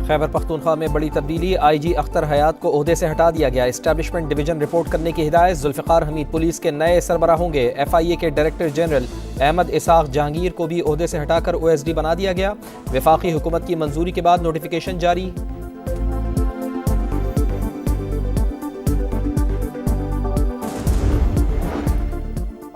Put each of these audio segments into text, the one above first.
خیبر پختونخوا میں بڑی تبدیلی، آئی جی اختر حیات کو عہدے سے ہٹا دیا گیا، اسٹیبلشمنٹ ڈویژن رپورٹ کرنے کی ہدایت، ذوالفقار حمید پولیس کے نئے سربراہ ہوں گے، ایف آئی اے کے ڈائریکٹر جنرل احمد اسحاق جہانگیر کو بھی عہدے سے ہٹا کر او ایس ڈی بنا دیا گیا، وفاقی حکومت کی منظوری کے بعد نوٹیفیکیشن جاری۔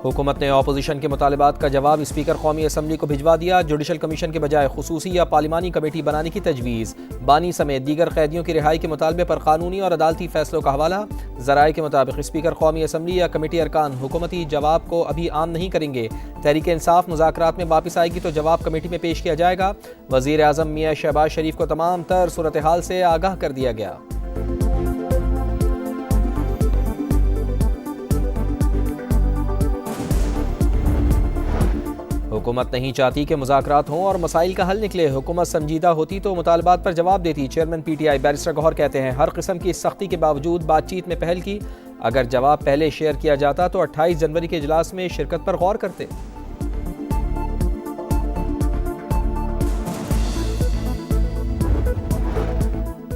حکومت نے اپوزیشن کے مطالبات کا جواب اسپیکر قومی اسمبلی کو بھجوا دیا، جوڈیشل کمیشن کے بجائے خصوصی یا پارلیمانی کمیٹی بنانے کی تجویز، بانی سمیت دیگر قیدیوں کی رہائی کے مطالبے پر قانونی اور عدالتی فیصلوں کا حوالہ، ذرائع کے مطابق اسپیکر قومی اسمبلی یا کمیٹی ارکان حکومتی جواب کو ابھی عام نہیں کریں گے، تحریک انصاف مذاکرات میں واپس آئے گی تو جواب کمیٹی میں پیش کیا جائے گا، وزیر اعظم میاں شہباز شریف کو تمام تر صورتحال سے آگاہ کر دیا گیا۔ حکومت نہیں چاہتی کہ مذاکرات ہوں اور مسائل کا حل نکلے، حکومت سنجیدہ ہوتی تو مطالبات پر جواب دیتی، chairman P T I barrister Gohar کہتے ہیں ہر قسم کی سختی کے باوجود بات چیت میں پہل کی، اگر جواب پہلے شیئر کیا جاتا تو 28 جنوری کے اجلاس میں شرکت پر غور کرتے۔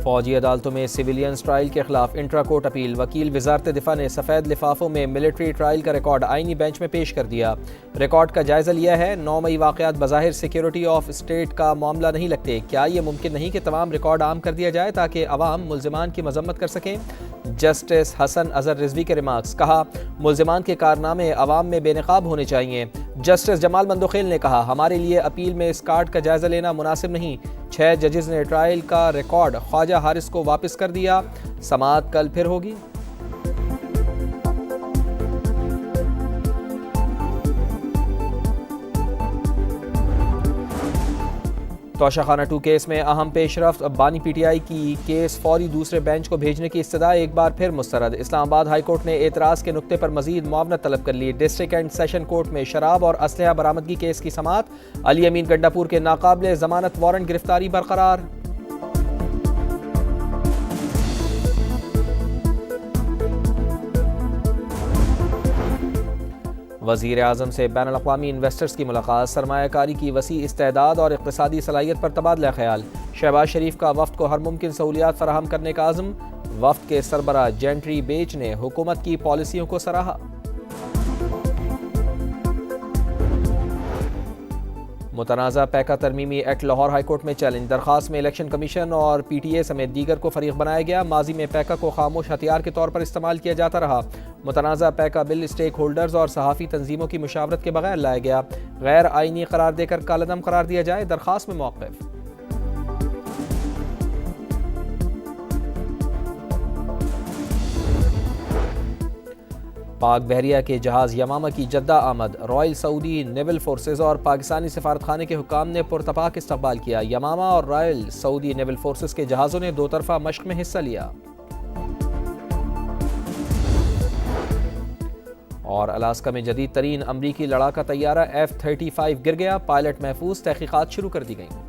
فوجی عدالتوں میں سویلینز ٹرائل کے خلاف انٹرا کورٹ اپیل، وکیل وزارت دفاع نے سفید لفافوں میں ملٹری ٹرائل کا ریکارڈ آئینی بینچ میں پیش کر دیا، ریکارڈ کا جائزہ لیا ہے، 9 مئی واقعات بظاہر سیکیورٹی آف اسٹیٹ کا معاملہ نہیں لگتے، کیا یہ ممکن نہیں کہ تمام ریکارڈ عام کر دیا جائے تاکہ عوام ملزمان کی مذمت کر سکیں؟ جسٹس حسن اظہر رضوی کے ریمارکس، کہا ملزمان کے کارنامے عوام میں بے نقاب ہونے چاہیے۔ جسٹس جمال مندوخیل نے کہا ہمارے لیے اپیل میں اس کارڈ کا جائزہ لینا مناسب نہیں، 6 ججز نے ٹرائل کا ریکارڈ خواجہ حارث کو واپس کر دیا، سماعت کل پھر ہوگی۔ توشہ خانہ 2 کیس میں اہم پیش رفت، بانی پی ٹی آئی کی کیس فوری دوسرے بینچ کو بھیجنے کی استدعا ایک بار پھر مسترد، اسلام آباد ہائی کورٹ نے اعتراض کے نقطے پر مزید معاونت طلب کر لی، ڈسٹرکٹ اینڈ سیشن کورٹ میں شراب اور اسلحہ برآمدگی کیس کی سماعت، علی امین گنڈاپور کے ناقابل ضمانت وارنٹ گرفتاری برقرار۔ وزیر اعظم سے بین الاقوامی انویسٹرز کی ملاقات، سرمایہ کاری کی وسیع استعداد اور اقتصادی صلاحیت پر تبادلہ خیال، شہباز شریف کا وفد کو ہر ممکن سہولیات فراہم کرنے کا عزم، وفد کے سربراہ جینٹری بیچ نے حکومت کی پالیسیوں کو سراہا۔ متنازع پیکا ترمیمی ایکٹ لاہور ہائی کورٹ میں چیلنج، درخواست میں الیکشن کمیشن اور پی ٹی اے سمیت دیگر کو فریق بنایا گیا، ماضی میں پیکا کو خاموش ہتھیار کے طور پر استعمال کیا جاتا رہا، متنازع پیکا بل اسٹیک ہولڈرز اور صحافی تنظیموں کی مشاورت کے بغیر لایا گیا، غیر آئینی قرار دے کر کالعدم قرار دیا جائے، درخواست میں موقف۔ پاک بحریہ کے جہاز یمامہ کی جدہ آمد، رائل سعودی نیول فورسز اور پاکستانی سفارتخانے کے حکام نے پرتپاک استقبال کیا، یمامہ اور رائل سعودی نیول فورسز کے جہازوں نے دو طرفہ مشق میں حصہ لیا۔ اور الاسکا میں جدید ترین امریکی لڑاکا طیارہ F-35 گر گیا، پائلٹ محفوظ، تحقیقات شروع کر دی گئیں۔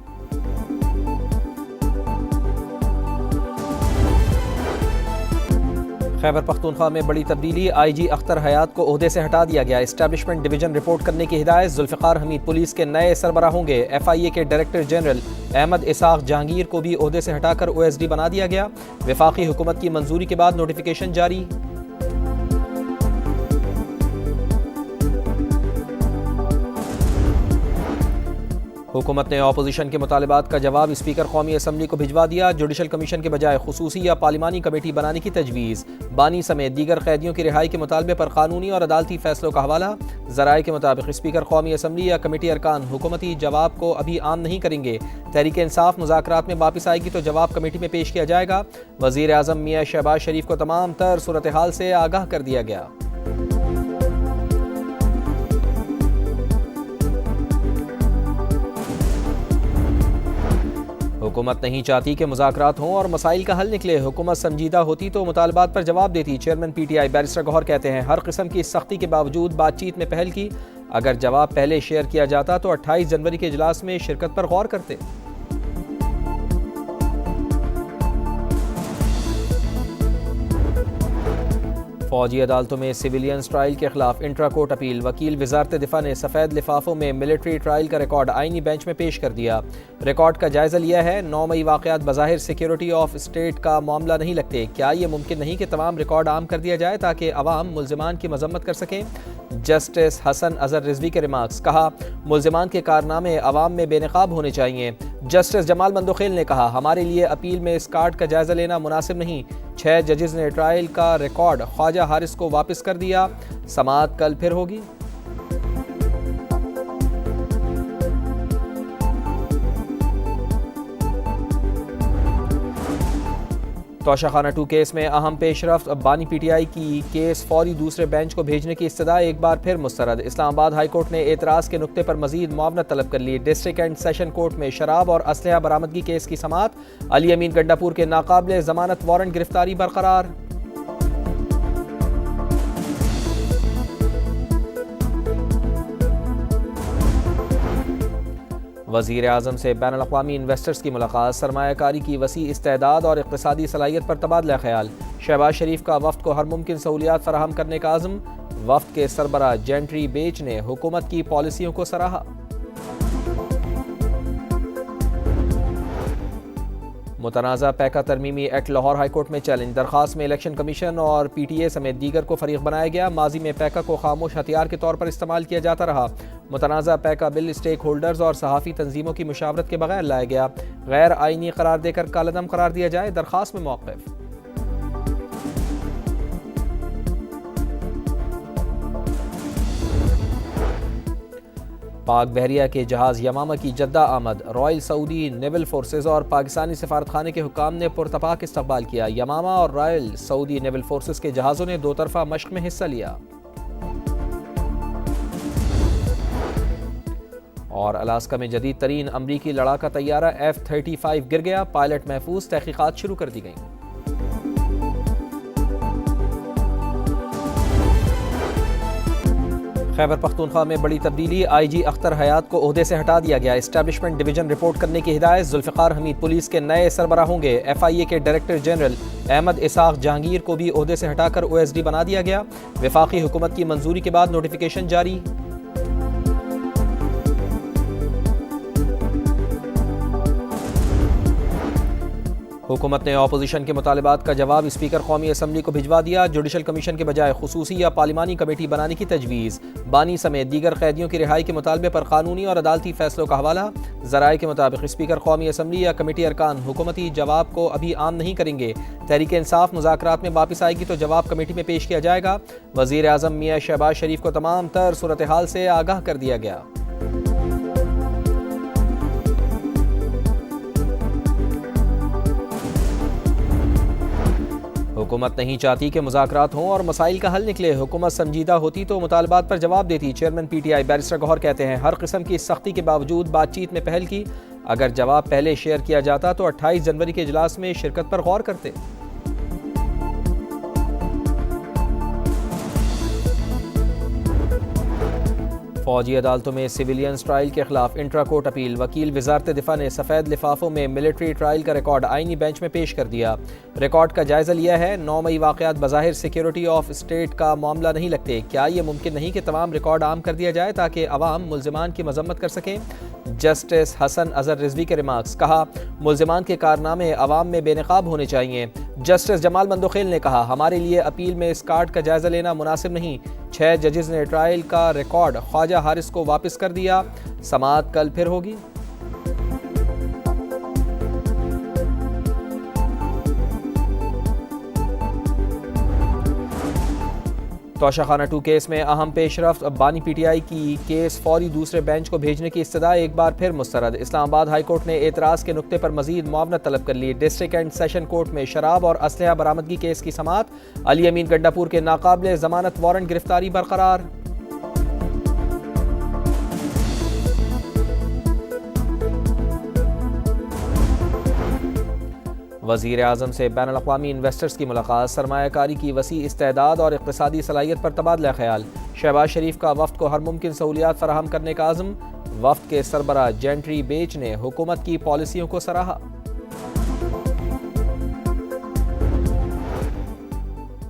خیبر پختونخوا میں بڑی تبدیلی، آئی جی اختر حیات کو عہدے سے ہٹا دیا گیا، اسٹیبلشمنٹ ڈویژن رپورٹ کرنے کی ہدایت، ذوالفقار حمید پولیس کے نئے سربراہ ہوں گے، ایف آئی اے کے ڈائریکٹر جنرل احمد اسحاق جہانگیر کو بھی عہدے سے ہٹا کر او ایس ڈی بنا دیا گیا، وفاقی حکومت کی منظوری کے بعد نوٹیفیکیشن جاری۔ حکومت نے اپوزیشن کے مطالبات کا جواب اسپیکر قومی اسمبلی کو بھجوا دیا، جوڈیشل کمیشن کے بجائے خصوصی یا پارلیمانی کمیٹی بنانے کی تجویز، بانی سمیت دیگر قیدیوں کی رہائی کے مطالبے پر قانونی اور عدالتی فیصلوں کا حوالہ، ذرائع کے مطابق اسپیکر قومی اسمبلی یا کمیٹی ارکان حکومتی جواب کو ابھی عام نہیں کریں گے، تحریک انصاف مذاکرات میں واپس آئے گی تو جواب کمیٹی میں پیش کیا جائے گا، وزیر اعظم میاں شہباز شریف کو تمام تر صورتحال سے آگاہ کر دیا گیا۔ حکومت نہیں چاہتی کہ مذاکرات ہوں اور مسائل کا حل نکلے، حکومت سنجیدہ ہوتی تو مطالبات پر جواب دیتی، chairman P T I barrister Gohar کہتے ہیں ہر قسم کی سختی کے باوجود بات چیت میں پہل کی، اگر جواب پہلے شیئر کیا جاتا تو 28 جنوری کے اجلاس میں شرکت پر غور کرتے۔ فوجی عدالتوں میں سویلینز ٹرائل کے خلاف انٹرا کورٹ اپیل، وکیل وزارت دفاع نے سفید لفافوں میں ملٹری ٹرائل کا ریکارڈ آئینی بینچ میں پیش کر دیا۔ ریکارڈ کا جائزہ لیا ہے۔ 9 مئی واقعات بظاہر سیکیورٹی آف اسٹیٹ کا معاملہ نہیں لگتے۔ کیا یہ ممکن نہیں کہ تمام ریکارڈ عام کر دیا جائے تاکہ عوام ملزمان کی مذمت کر سکیں؟ جسٹس حسن اظہر رضوی کے ریمارکس، کہا ملزمان کے کارنامے عوام میں بے نقاب ہونے چاہیے۔ جسٹس جمال مندوخیل نے کہا ہمارے لیے اپیل میں اس کارڈ کا جائزہ لینا مناسب نہیں۔ 6 ججز نے ٹرائل کا ریکارڈ خواجہ حارث کو واپس کر دیا۔ سماعت کل پھر ہوگی۔ توشہ خانہ 2 کیس میں اہم پیش رفت، بانی پی ٹی آئی کی کیس فوری دوسرے بینچ کو بھیجنے کی استدعا ایک بار پھر مسترد۔ اسلام آباد ہائی کورٹ نے اعتراض کے نقطے پر مزید معاونت طلب کر لی۔ ڈسٹرکٹ اینڈ سیشن کورٹ میں شراب اور اسلحہ برآمدگی کیس کی سماعت، علی امین گنڈاپور کے ناقابل ضمانت وارنٹ گرفتاری برقرار۔ وزیر اعظم سے بین الاقوامی انویسٹرز کی ملاقات، سرمایہ کاری کی وسیع استعداد اور اقتصادی صلاحیت پر تبادلہ خیال۔ شہباز شریف کا وفد کو ہر ممکن سہولیات فراہم کرنے کا عزم۔ وفد کے سربراہ جینٹری بیچ نے حکومت کی پالیسیوں کو سراہا۔ متنازع پیکا ترمیمی ایکٹ لاہور ہائی کورٹ میں چیلنج، درخواست میں الیکشن کمیشن اور پی ٹی اے سمیت دیگر کو فریق بنایا گیا۔ ماضی میں پیکا کو خاموش ہتھیار کے طور پر استعمال کیا جاتا رہا۔ متنازع پیکا بل اسٹیک ہولڈرز اور صحافی تنظیموں کی مشاورت کے بغیر لایا گیا۔ غیر آئینی قرار دے کر کالعدم قرار دیا جائے، درخواست میں موقف۔ پاک بحریہ کے جہاز یمامہ کی جدہ آمد، رائل سعودی نیول فورسز اور پاکستانی سفارتخانے کے حکام نے پرتپاک استقبال کیا۔ یمامہ اور رائل سعودی نیول فورسز کے جہازوں نے 2 طرفہ مشق میں حصہ لیا۔ اور الاسکا میں جدید ترین امریکی لڑاکا طیارہ F-35 گر گیا، پائلٹ محفوظ، تحقیقات شروع کر دی گئیں۔ خیبر پختونخوا میں بڑی تبدیلی، آئی جی اختر حیات کو عہدے سے ہٹا دیا گیا۔ اسٹیبلشمنٹ ڈویژن رپورٹ کرنے کی ہدایت، ذوالفقار حمید پولیس کے نئے سربراہ ہوں گے۔ ایف آئی اے کے ڈائریکٹر جنرل احمد اسحاق جہانگیر کو بھی عہدے سے ہٹا کر OSD بنا دیا گیا۔ وفاقی حکومت کی منظوری کے بعد نوٹیفیکیشن جاری۔ حکومت نے اپوزیشن کے مطالبات کا جواب اسپیکر قومی اسمبلی کو بھجوا دیا۔ جوڈیشل کمیشن کے بجائے خصوصی یا پارلیمانی کمیٹی بنانے کی تجویز۔ بانی سمیت دیگر قیدیوں کی رہائی کے مطالبے پر قانونی اور عدالتی فیصلوں کا حوالہ۔ ذرائع کے مطابق اسپیکر قومی اسمبلی یا کمیٹی ارکان حکومتی جواب کو ابھی عام نہیں کریں گے۔ تحریک انصاف مذاکرات میں واپس آئے گی تو جواب کمیٹی میں پیش کیا جائے گا۔ وزیر اعظم میاں شہباز شریف کو تمام تر صورتحال سے آگاہ کر دیا گیا۔ حکومت نہیں چاہتی کہ مذاکرات ہوں اور مسائل کا حل نکلے۔ حکومت سنجیدہ ہوتی تو مطالبات پر جواب دیتی۔ Chairman P T I barrister Gohar کہتے ہیں ہر قسم کی سختی کے باوجود بات چیت میں پہل کی۔ اگر جواب پہلے شیئر کیا جاتا تو 28 جنوری کے اجلاس میں شرکت پر غور کرتے۔ فوجی عدالتوں میں سویلینز ٹرائل کے خلاف انٹرا کورٹ اپیل، وکیل وزارت دفاع نے سفید لفافوں میں ملٹری ٹرائل کا ریکارڈ آئینی بینچ میں پیش کر دیا۔ ریکارڈ کا جائزہ لیا ہے۔ 9 مئی واقعات بظاہر سیکیورٹی آف اسٹیٹ کا معاملہ نہیں لگتے۔ کیا یہ ممکن نہیں کہ تمام ریکارڈ عام کر دیا جائے تاکہ عوام ملزمان کی مذمت کر سکیں؟ جسٹس حسن اظہر رضوی کے ریمارکس، کہا ملزمان کے کارنامے عوام میں بے نقاب ہونے چاہیے۔ جسٹس جمال مندوخیل نے کہا ہمارے لیے اپیل میں اس کارڈ کا جائزہ لینا مناسب نہیں۔ 6 ججز نے ٹرائل کا ریکارڈ خواجہ حارث کو واپس کر دیا۔ سماعت کل پھر ہوگی۔ توشہ خانہ 2 کیس میں اہم پیش رفت، بانی پی ٹی آئی کی کیس فوری دوسرے بینچ کو بھیجنے کی استدعا ایک بار پھر مسترد۔ اسلام آباد ہائی کورٹ نے اعتراض کے نقطے پر مزید معاونت طلب کر لی۔ ڈسٹرکٹ اینڈ سیشن کورٹ میں شراب اور اسلحہ برآمدگی کیس کی سماعت، علی امین گنڈاپور کے ناقابل ضمانت وارنٹ گرفتاری برقرار۔ وزیر اعظم سے بین الاقوامی انویسٹرز کی ملاقات، سرمایہ کاری کی وسیع استعداد اور اقتصادی صلاحیت پر تبادلہ خیال۔ شہباز شریف کا وفد کو ہر ممکن سہولیات فراہم کرنے کا عزم۔ وفد کے سربراہ جینٹری بیچ نے حکومت کی پالیسیوں کو سراہا۔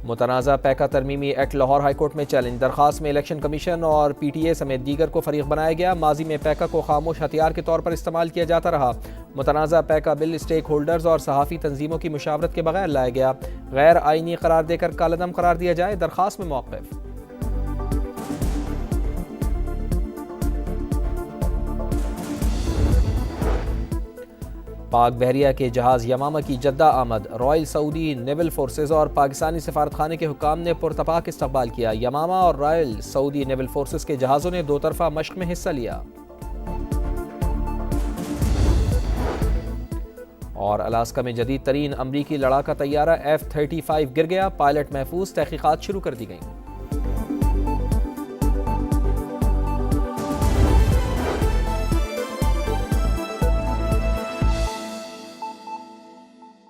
متنازع پیکا ترمیمی ایکٹ لاہور ہائی کورٹ میں چیلنج، درخواست میں الیکشن کمیشن اور پی ٹی اے سمیت دیگر کو فریق بنایا گیا۔ ماضی میں پیکا کو خاموش ہتھیار کے طور پر استعمال کیا جاتا رہا۔ متنازع پیکا بل اسٹیک ہولڈرز اور صحافی تنظیموں کی مشاورت کے بغیر لایا گیا، غیر آئینی قرار دے کر کالعدم قرار دیا جائے، درخواست میں موقف۔ پاک بحریہ کے جہاز یمامہ کی جدہ آمد، رائل سعودی نیول فورسز اور پاکستانی سفارتخانے کے حکام نے پرتپاک استقبال کیا۔ یمامہ اور رائل سعودی نیول فورسز کے جہازوں نے دو طرفہ مشق میں حصہ لیا۔ اور الاسکا میں جدید ترین امریکی لڑاکا طیارہ F-35 گر گیا، پائلٹ محفوظ، تحقیقات شروع کر دی گئیں۔